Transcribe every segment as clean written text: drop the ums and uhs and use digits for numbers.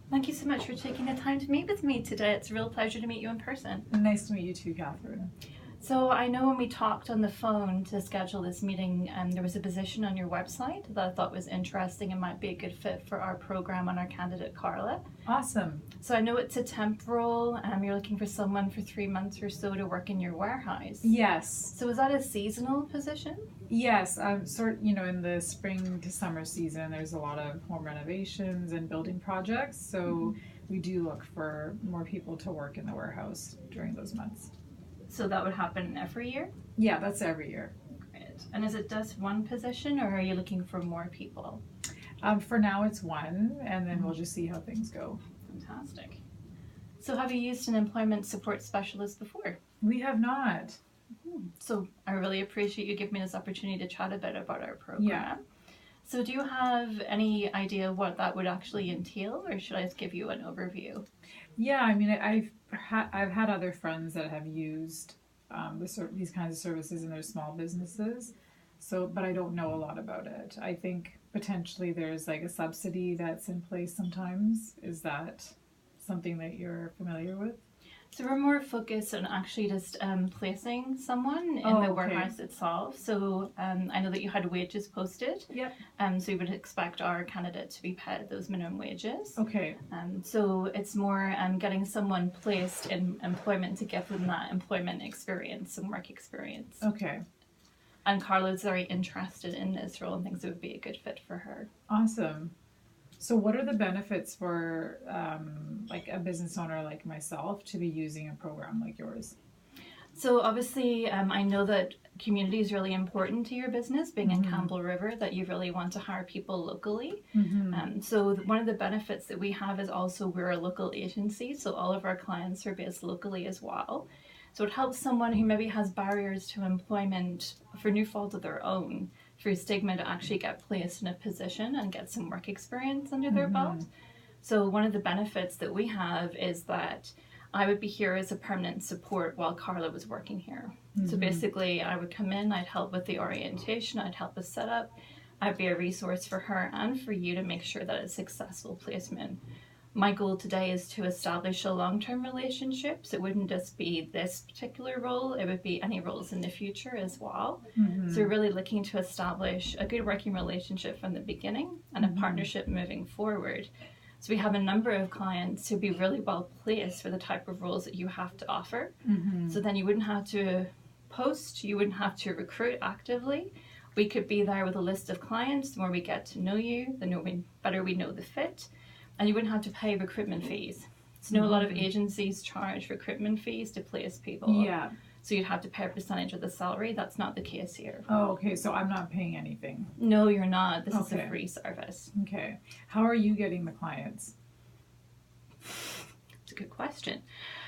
Thank you so much for taking the time to meet with me today. It's a real pleasure to meet you in person. Nice to meet you too, Catherine. So I know when we talked on the phone to schedule this meeting, there was a position on your website that I thought was interesting and might be a good fit for our program and our candidate, Carla. Awesome. So I know it's a temp role. You're looking for someone for 3 months or so to work in your warehouse. Yes. So is that a seasonal position? Yes. In the spring to summer season, there's a lot of home renovations and building projects. So we do look for more people to work in the warehouse during those months. So that would happen every year? Yeah, that's every year. Great. And is it just one position, or are you looking for more people? For now, it's one, and then we'll just see how things go. Fantastic. So have you used an employment support specialist before? We have not. So I really appreciate you giving me this opportunity to chat a bit about our program. Yeah. So do you have any idea what that would actually entail, or should I just give you an overview? Yeah, I mean, I've had other friends that have used these kinds of services in their small businesses. So, but I don't know a lot about it. I think potentially there's like a subsidy that's in place sometimes. Is that something that you're familiar with? So we're more focused on actually just placing someone in the warehouse itself. So I know that you had wages posted. Yep. So you would expect our candidate to be paid those minimum wages. Okay. So it's more getting someone placed in employment to give them that employment experience and work experience. Okay. And Carla's very interested in this role and thinks it would be a good fit for her. Awesome. So what are the benefits for like a business owner like myself to be using a program like yours? So obviously, I know that community is really important to your business, being in Campbell River, that you really want to hire people locally. So one of the benefits that we have is also we're a local agency, so all of our clients are based locally as well. So it helps someone who maybe has barriers to employment for no fault of their own, through stigma, to actually get placed in a position and get some work experience under their belt. So one of the benefits that we have is that I would be here as a permanent support while Carla was working here. So basically I would come in, I'd help with the orientation, I'd help with setup, I'd be a resource for her and for you to make sure that it's a successful placement. My goal today is to establish a long-term relationship, so it wouldn't just be this particular role, it would be any roles in the future as well. So we're really looking to establish a good working relationship from the beginning and a partnership moving forward. So we have a number of clients who'd be really well placed for the type of roles that you have to offer. So then you wouldn't have to post, you wouldn't have to recruit actively. We could be there with a list of clients. The more we get to know you, the better we know the fit. And you wouldn't have to pay recruitment fees. So a lot of agencies charge recruitment fees to place people. Yeah. So you'd have to pay a percentage of the salary. That's not the case here. Oh, okay. So I'm not paying anything. No, you're not. This is a free service. Okay. How are you getting the clients? It's a good question.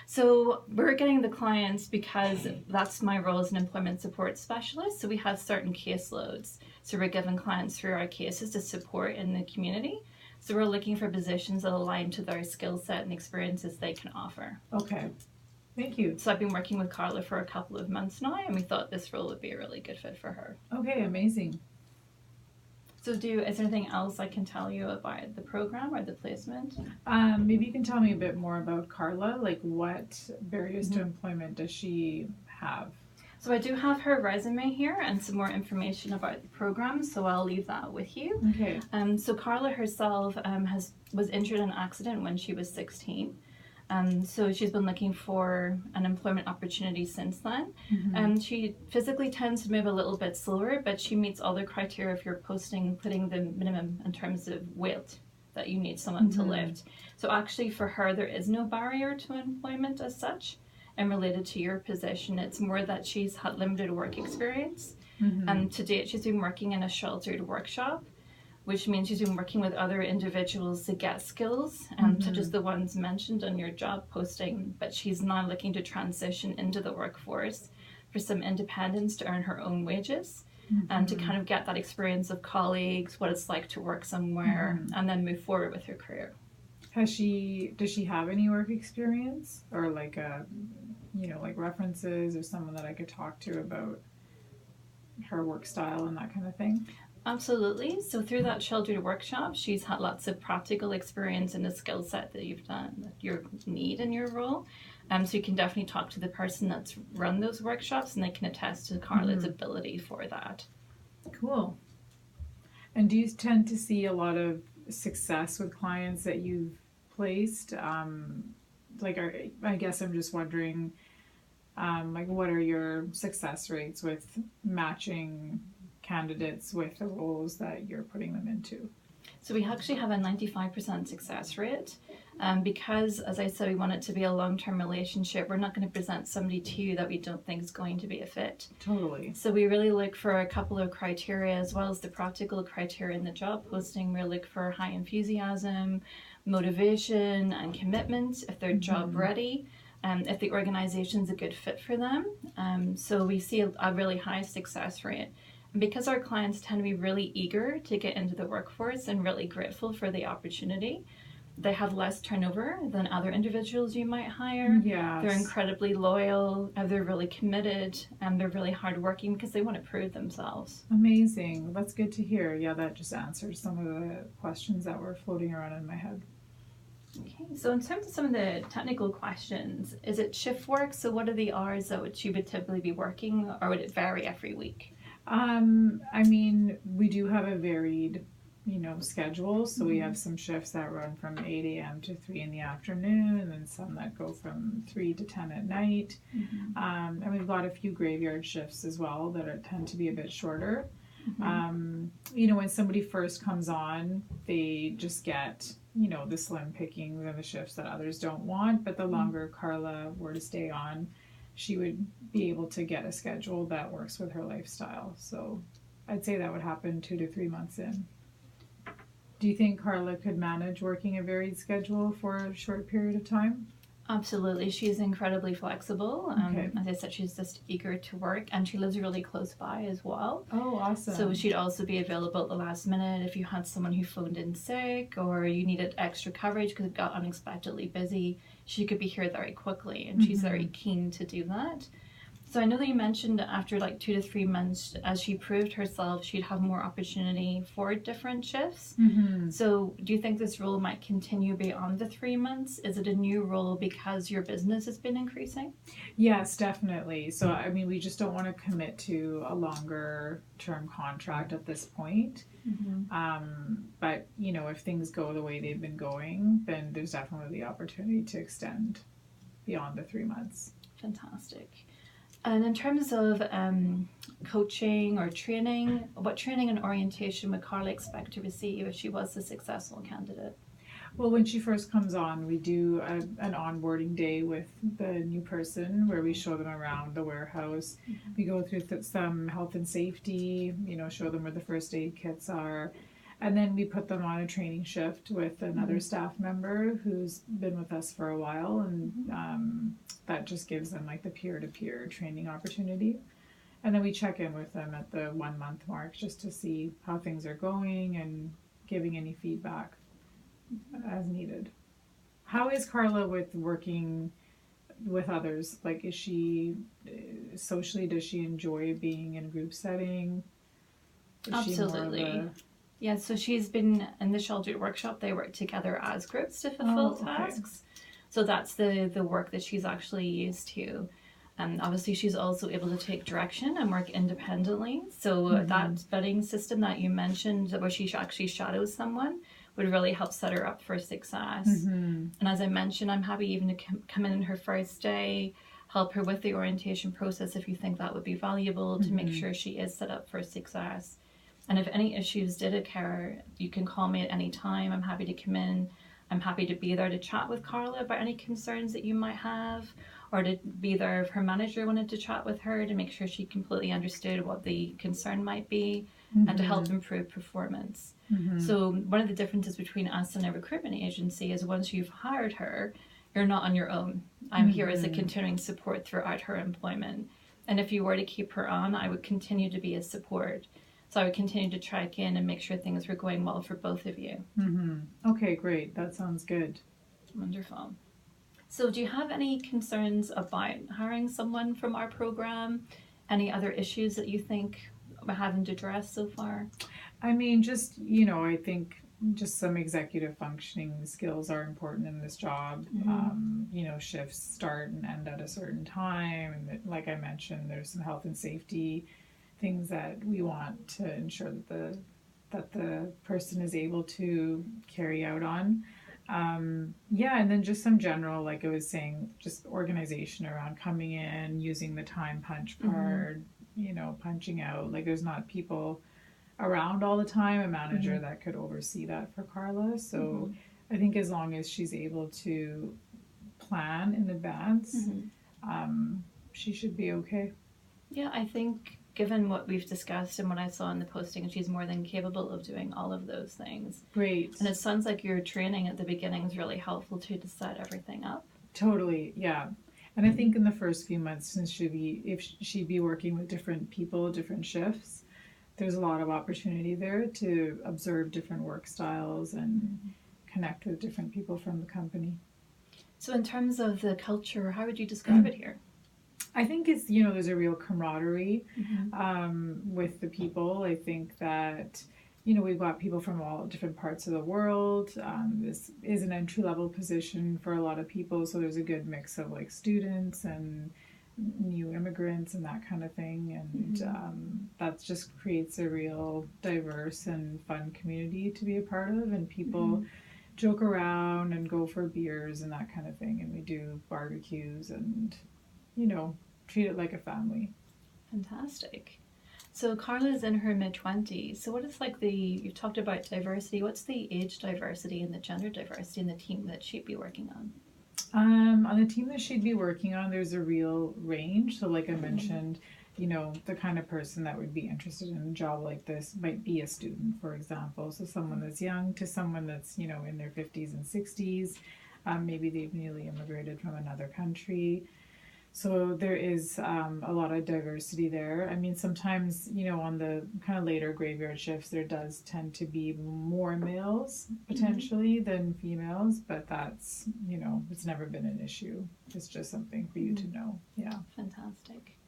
So we're getting the clients because that's my role as an employment support specialist. So we have certain caseloads. So we're giving clients through our cases to support in the community. So we're looking for positions that align to their skill set and experiences they can offer. Okay. Thank you. So I've been working with Carla for a couple of months now, and we thought this role would be a really good fit for her. Okay, amazing. So is there anything else I can tell you about the program or the placement? Maybe you can tell me a bit more about Carla. Like, what barriers to employment does she have? So I do have her resume here and some more information about the program, so I'll leave that with you. Okay. So Carla herself was injured in an accident when she was 16. So she's been looking for an employment opportunity since then. She physically tends to move a little bit slower, but she meets all the criteria if you're putting the minimum in terms of weight that you need someone to lift. So actually for her, there is no barrier to employment as such. And related to your position, it's more that she's had limited work experience. And to date, she's been working in a sheltered workshop, which means she's been working with other individuals to get skills, such as the ones mentioned on your job posting, but she's now looking to transition into the workforce for some independence to earn her own wages and to kind of get that experience of colleagues, what it's like to work somewhere, and then move forward with her career. Does she have any work experience, or like like references or someone that I could talk to about her work style and that kind of thing? Absolutely. So through that sheltered workshop, she's had lots of practical experience in the skill set that you've done, that you need in your role. So you can definitely talk to the person that's run those workshops, and they can attest to Carla's ability for that. Cool. And do you tend to see a lot of success with clients that you've placed? I guess I'm just wondering, what are your success rates with matching candidates with the roles that you're putting them into? So we actually have a 95% success rate. Because, as I said, we want it to be a long-term relationship. We're not going to present somebody to you that we don't think is going to be a fit. Totally. So we really look for a couple of criteria, as well as the practical criteria in the job posting. We look for high enthusiasm, motivation, and commitment, if they're job ready, if the organization's a good fit for them. So we see a really high success rate. And because our clients tend to be really eager to get into the workforce and really grateful for the opportunity, they have less turnover than other individuals you might hire. Yes. They're incredibly loyal, they're really committed, and they're really hardworking because they want to prove themselves. Amazing. That's good to hear. Yeah, that just answers some of the questions that were floating around in my head. Okay, so in terms of some of the technical questions, is it shift work? So what are the hours that which you would typically be working, or would it vary every week? We do have a varied schedule. So we have some shifts that run from 8 a.m. to 3 in the afternoon, and then some that go from 3 to 10 at night. And we've got a few graveyard shifts as well that tend to be a bit shorter. When somebody first comes on, they just get, the slim pickings and the shifts that others don't want. But the longer Carla were to stay on, she would be able to get a schedule that works with her lifestyle. So I'd say that would happen 2 to 3 months in. Do you think Carla could manage working a varied schedule for a short period of time? Absolutely. She's incredibly flexible. Okay. As I said, she's just eager to work, and she lives really close by as well. Oh, awesome. So she'd also be available at the last minute if you had someone who phoned in sick or you needed extra coverage because it got unexpectedly busy. She could be here very quickly, and she's very keen to do that. So I know that you mentioned after 2 to 3 months, as she proved herself, she'd have more opportunity for different shifts. So do you think this role might continue beyond the 3 months? Is it a new role because your business has been increasing? Yes, definitely. So, we just don't want to commit to a longer term contract at this point. But, if things go the way they've been going, then there's definitely the opportunity to extend beyond the 3 months. Fantastic. And in terms of coaching or training, what training and orientation would Carla expect to receive if she was a successful candidate? Well, when she first comes on, we do an onboarding day with the new person where we show them around the warehouse. We go through some health and safety, show them where the first aid kits are. And then we put them on a training shift with another staff member who's been with us for a while, and that just gives them the peer-to-peer training opportunity. And then we check in with them at the 1 month mark just to see how things are going and giving any feedback as needed. How is Carla with working with others? Is she socially, does she enjoy being in a group setting? Absolutely. Yeah, so she's been in the sheltered workshop. They work together as groups to fulfill tasks. So that's the work that she's actually used to. And obviously she's also able to take direction and work independently. So that budding system that you mentioned, where she actually shadows someone, would really help set her up for success. And as I mentioned, I'm happy even to come in her first day, help her with the orientation process if you think that would be valuable to make sure she is set up for success. And if any issues did occur, you can call me at any time. I'm happy to come in. I'm happy to be there to chat with Carla about any concerns that you might have, or to be there if her manager wanted to chat with her to make sure she completely understood what the concern might be and to help improve performance. So one of the differences between us and a recruitment agency is once you've hired her, you're not on your own. I'm here as a continuing support throughout her employment. And if you were to keep her on, I would continue to be a support. So I would continue to check in and make sure things were going well for both of you. Okay, great. That sounds good. Wonderful. So do you have any concerns about hiring someone from our program? Any other issues that you think having to dress so far? I mean, just, you know, I think just some executive functioning skills are important in this job. You know, shifts start and end at a certain time. And like I mentioned, there's some health and safety things that we want to ensure that the person is able to carry out on. Yeah, and then just some general, like I was saying, just organization around coming in, using the time punch card, you know, punching out. Like there's not people around all the time, a manager that could oversee that for Carla. So I think as long as she's able to plan in advance, she should be okay. Yeah, I think given what we've discussed and what I saw in the posting, she's more than capable of doing all of those things. Great. And it sounds like your training at the beginning is really helpful too to set everything up. Totally, yeah. And I think in the first few months, since if she'd be working with different people, different shifts, there's a lot of opportunity there to observe different work styles and connect with different people from the company. So in terms of the culture, how would you describe it here? I think it's, you know, there's a real camaraderie with the people. I think that, you know, we've got people from all different parts of the world. This is an entry-level position for a lot of people, so there's a good mix of like students and new immigrants and that kind of thing. And that just creates a real diverse and fun community to be a part of. And people joke around and go for beers and that kind of thing. And we do barbecues and, you know, treat it like a family. Fantastic. So Carla's in her mid-20s. So what is like you've talked about diversity. What's the age diversity and the gender diversity in the team that she'd be working on? On the team that she'd be working on, there's a real range. So like I mentioned, you know, the kind of person that would be interested in a job like this might be a student, for example. So someone that's young to someone that's, you know, in their 50s and 60s. Maybe they've newly immigrated from another country. So there is a lot of diversity there. I mean, sometimes, you know, on the kind of later graveyard shifts, there does tend to be more males potentially than females, but that's, you know, it's never been an issue. It's just something for you to know. Yeah. Fantastic.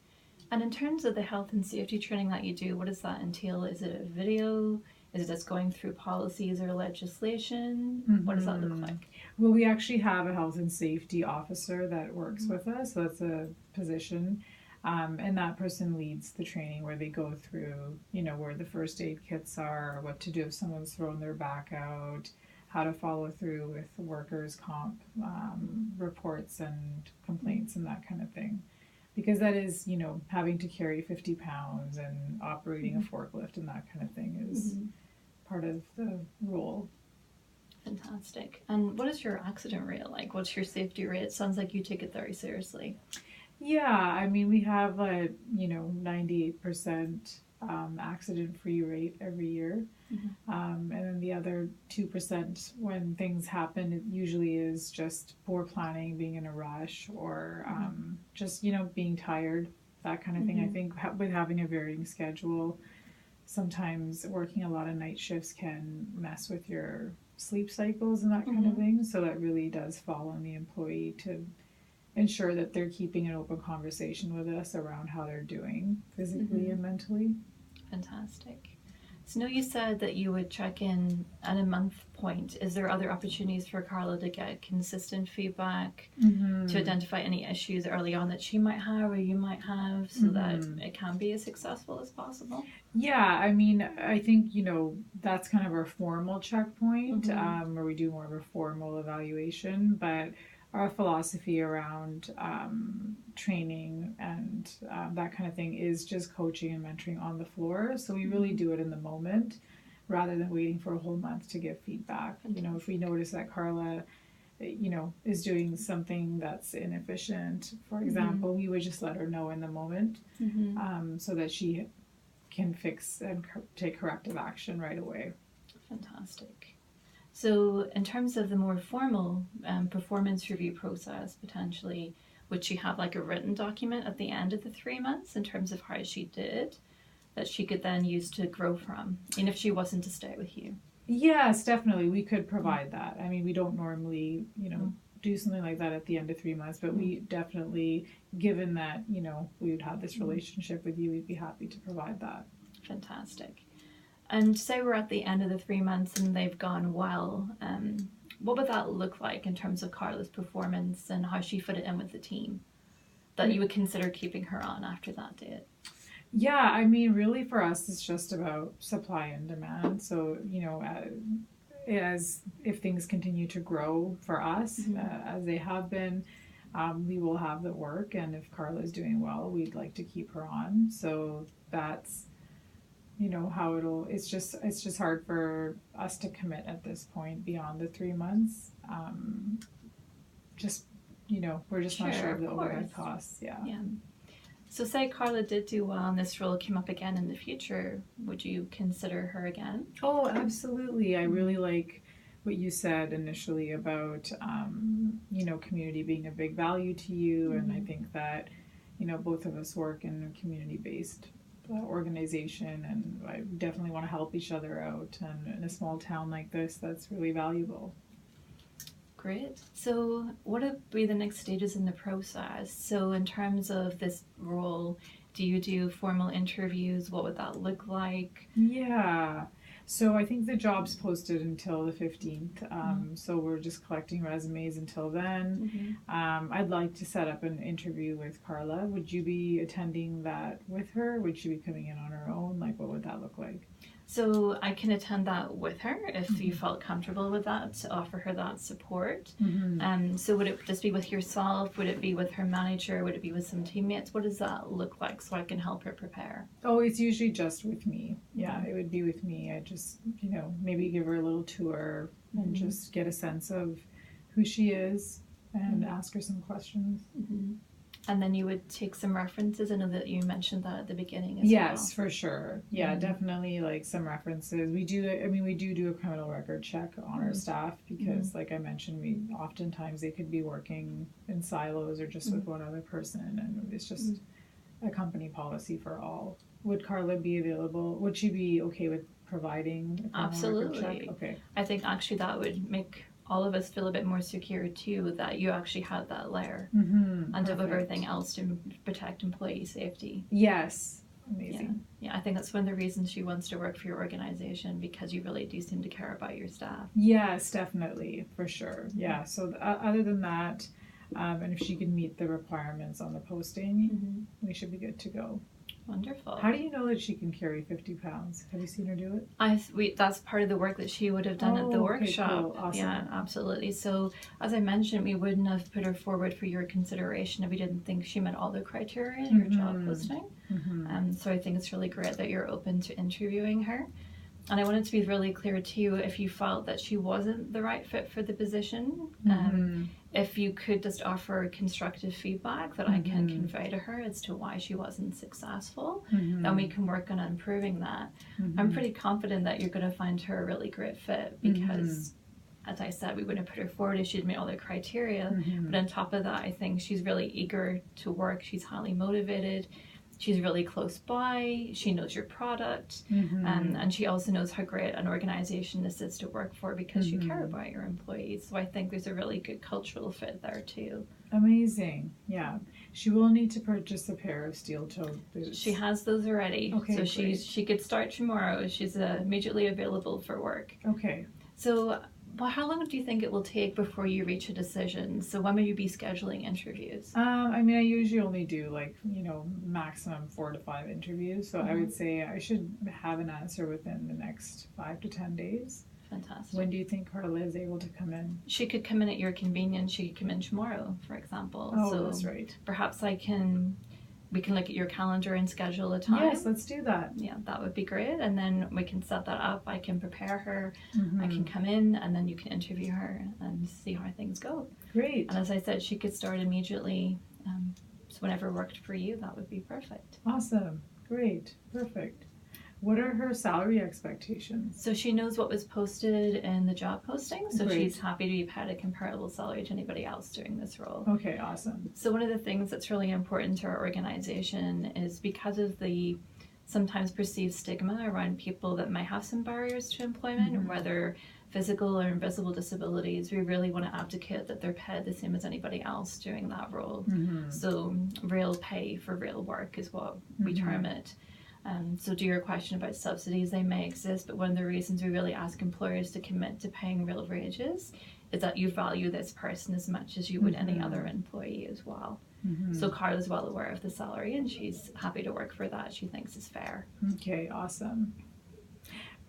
And in terms of the health and safety training that you do, what does that entail? Is it a video? Is it just going through policies or legislation? What does that look like? Well, we actually have a health and safety officer that works with us. So that's a position. And that person leads the training where they go through, you know, where the first aid kits are, what to do if someone's thrown their back out, how to follow through with workers' comp reports and complaints and that kind of thing. Because that is, you know, having to carry 50 pounds and operating a forklift and that kind of thing is part of the role. Fantastic. And what is your accident rate like? What's your safety rate? It sounds like you take it very seriously. Yeah, I mean, we have a, you know, 98% accident-free rate every year. And then the other 2% when things happen, it usually is just poor planning, being in a rush, or just, you know, being tired, that kind of thing. I think with having a varying schedule, sometimes working a lot of night shifts can mess with your sleep cycles and that kind of thing. So that really does fall on the employee to ensure that they're keeping an open conversation with us around how they're doing physically and mentally. Fantastic. So now you said that you would check in at a month point. Is there other opportunities for Carla to get consistent feedback, to identify any issues early on that she might have or you might have, so that it can be as successful as possible? Yeah, I mean, I think, you know, that's kind of our formal checkpoint, where we do more of a formal evaluation, but our philosophy around training and that kind of thing is just coaching and mentoring on the floor. So we really do it in the moment rather than waiting for a whole month to give feedback. You know, if we notice that Carla, you know, is doing something that's inefficient, for example, we would just let her know in the moment so that she can fix and take corrective action right away. Fantastic. So in terms of the more formal performance review process, potentially, would she have like a written document at the end of the 3 months in terms of how she did that she could then use to grow from, even if she wasn't to stay with you? Yes, definitely. We could provide that. I mean, we don't normally, you know, do something like that at the end of 3 months, but we definitely, given that, you know, we would have this relationship with you, we'd be happy to provide that. Fantastic. And say we're at the end of the 3 months and they've gone well. What would that look like in terms of Carla's performance and how she fitted in with the team that you would consider keeping her on after that date? Yeah, I mean, really for us, it's just about supply and demand. So, as if things continue to grow for us, as they have been, we will have the work. And if Carla is doing well, we'd like to keep her on. So that's, how it's just hard for us to commit at this point beyond the 3 months. We're just not sure of the overhead costs. Yeah. So say Carla did do well and this role came up again in the future, would you consider her again? Oh, absolutely. I really like what you said initially about, community being a big value to you. And I think that, both of us work in a community-based organization, and I definitely want to help each other out. And in a small town like this, that's really valuable. Great. So what would be the next stages in the process? So in terms of this role, do you do formal interviews? What would that look like? Yeah. So I think the job's posted until the 15th. So we're just collecting resumes until then. I'd like to set up an interview with Carla. Would you be attending that with her? Would she be coming in on her own? Like, what would that look like? So I can attend that with her if you felt comfortable with that, to offer her that support. So would it just be with yourself? Would it be with her manager? Would it be with some teammates? What does that look like so I can help her prepare? Oh, it's usually just with me. Yeah, it would be with me. I just, maybe give her a little tour and just get a sense of who she is and ask her some questions. And then you would take some references. I know that you mentioned that at the beginning as well. Yes, for sure. Yeah, definitely like some references. We do a criminal record check on our staff because like I mentioned, oftentimes they could be working in silos or just with one other person, and it's just a company policy for all. Would Carla be available? Would she be okay with providing a criminal record check? Okay. I think actually that would make all of us feel a bit more secure too, that you actually had that layer on top of everything else to protect employee safety. Yes. Amazing. Yeah, I think that's one of the reasons she wants to work for your organization, because you really do seem to care about your staff. Yes, definitely, for sure. Yeah, so other than that, and if she can meet the requirements on the posting, we should be good to go. Wonderful. How do you know that she can carry 50 pounds? Have you seen her do it? That's part of the work that she would have done at the workshop. Cool. Awesome. Yeah, absolutely. So as I mentioned, we wouldn't have put her forward for your consideration if we didn't think she met all the criteria in her job posting. So I think it's really great that you're open to interviewing her. And I wanted to be really clear too, if you felt that she wasn't the right fit for the position, if you could just offer constructive feedback that I can convey to her as to why she wasn't successful, then we can work on improving that. I'm pretty confident that you're going to find her a really great fit because, as I said, we wouldn't have put her forward if she'd met all the criteria. But on top of that, I think she's really eager to work. She's highly motivated. She's really close by. She knows your product, and she also knows how great an organization this is to work for because you care about your employees. So I think there's a really good cultural fit there too. Amazing. Yeah. She will need to purchase a pair of steel-toed boots. She has those already. Okay, so she could start tomorrow. She's immediately available for work. Okay. So how long do you think it will take before you reach a decision? So when will you be scheduling interviews? I usually only do maximum 4 to 5 interviews. So I would say I should have an answer within the next 5 to 10 days. Fantastic. When do you think Carla is able to come in? She could come in at your convenience. She could come in tomorrow, for example. Oh, so that's right. Perhaps we can look at your calendar and schedule a time. Yes, let's do that. Yeah, that would be great. And then we can set that up. I can prepare her. I can come in, and then you can interview her and see how things go. Great. And as I said, she could start immediately. So whenever worked for you, that would be perfect. Awesome. Great. Perfect. What are her salary expectations? So she knows what was posted in the job posting, so Great. she's happy to be paid a comparable salary to anybody else doing this role. Okay, awesome. So one of the things that's really important to our organization is because of the sometimes perceived stigma around people that may have some barriers to employment, whether physical or invisible disabilities, we really want to advocate that they're paid the same as anybody else doing that role. So real pay for real work is what we term it. So to your question about subsidies, they may exist, but one of the reasons we really ask employers to commit to paying real wages is that you value this person as much as you would any other employee as well. So Carla's well aware of the salary, and she's happy to work for that. She thinks is fair. Okay, awesome.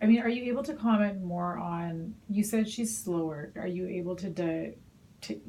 I mean, are you able to comment more on, you said she's slower. Are you able to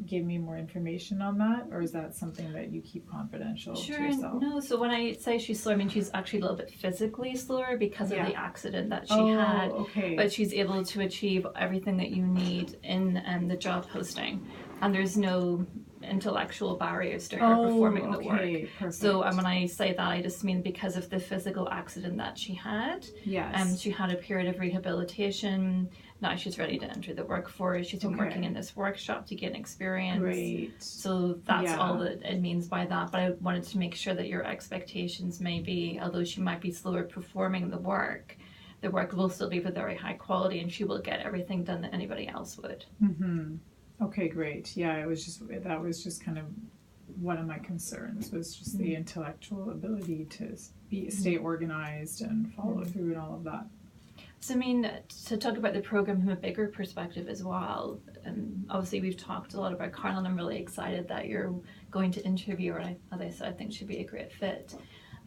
give me more information on that, or is that something that you keep confidential to yourself? No, so when I say she's slower, I mean she's actually a little bit physically slower because of the accident that she had. Okay. But she's able to achieve everything that you need in the job posting, and there's no intellectual barriers to her performing the work. Perfect. So when I say that, I just mean because of the physical accident that she had. Yes. She had a period of rehabilitation. Now she's ready to enter the workforce. She's been working in this workshop to gain experience. Great. So that's all that it means by that. But I wanted to make sure that your expectations may be, although she might be slower performing the work will still be of a very high quality, and she will get everything done that anybody else would. Okay, great. Yeah, that was just kind of one of my concerns, was just the intellectual ability to stay organized and follow through and all of that. So I mean, to talk about the program from a bigger perspective as well, obviously we've talked a lot about Carla, and I'm really excited that you're going to interview her, and as I said, I think she'd be a great fit.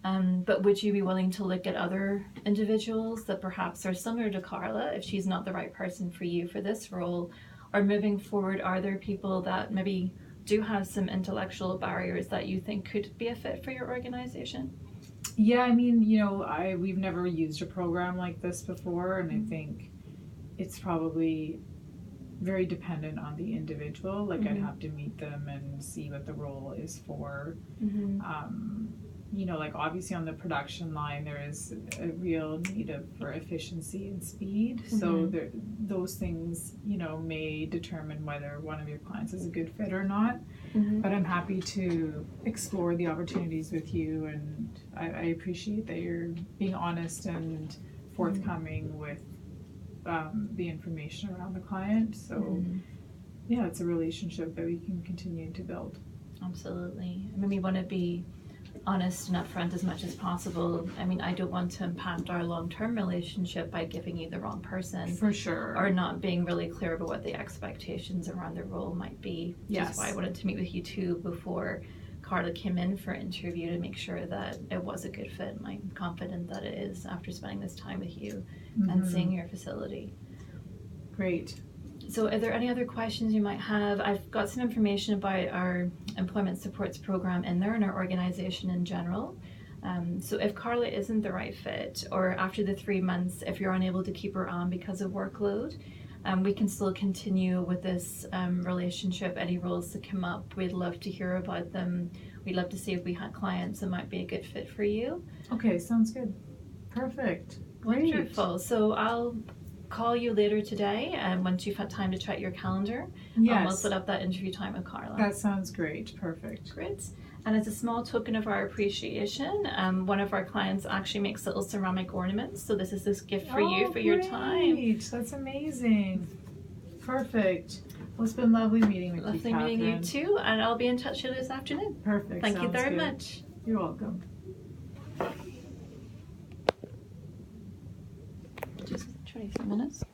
But would you be willing to look at other individuals that perhaps are similar to Carla if she's not the right person for you for this role? Or moving forward, are there people that maybe do have some intellectual barriers that you think could be a fit for your organization? Yeah, I mean, we've never used a program like this before, and I think it's probably very dependent on the individual. Like I'd have to meet them and see what the role is for. Like obviously on the production line, there is a real need for efficiency and speed. So those things, may determine whether one of your clients is a good fit or not. But I'm happy to explore the opportunities with you, and I appreciate that you're being honest and forthcoming with the information around the client. So yeah, it's a relationship that we can continue to build. Absolutely. I mean, we want to be honest and upfront as much as possible. I mean, I don't want to impact our long-term relationship by giving you the wrong person. For sure. Or not being really clear about what the expectations around the role might be. Which is why I wanted to meet with you too before Carla came in for interview, to make sure that it was a good fit. And I'm confident that it is after spending this time with you and seeing your facility. Great. So are there any other questions you might have? I've got some information about our employment supports program in there and our organization in general. So if Carla isn't the right fit, or after the 3 months, if you're unable to keep her on because of workload, we can still continue with this relationship. Any roles that come up, we'd love to hear about them. We'd love to see if we had clients that might be a good fit for you. Okay, sounds good. Perfect. Great. Wonderful. So I'll call you later today, and once you've had time to check your calendar, we'll set up that interview time with Carla. That sounds great. Perfect. Great. And as a small token of our appreciation, one of our clients actually makes little ceramic ornaments. So this is this gift for you for your time. That's amazing. Perfect. Well, it's been lovely meeting with you, Catherine. Lovely meeting you too, and I'll be in touch with you this afternoon. Perfect. Thank you very much. You're welcome. Just 23 minutes.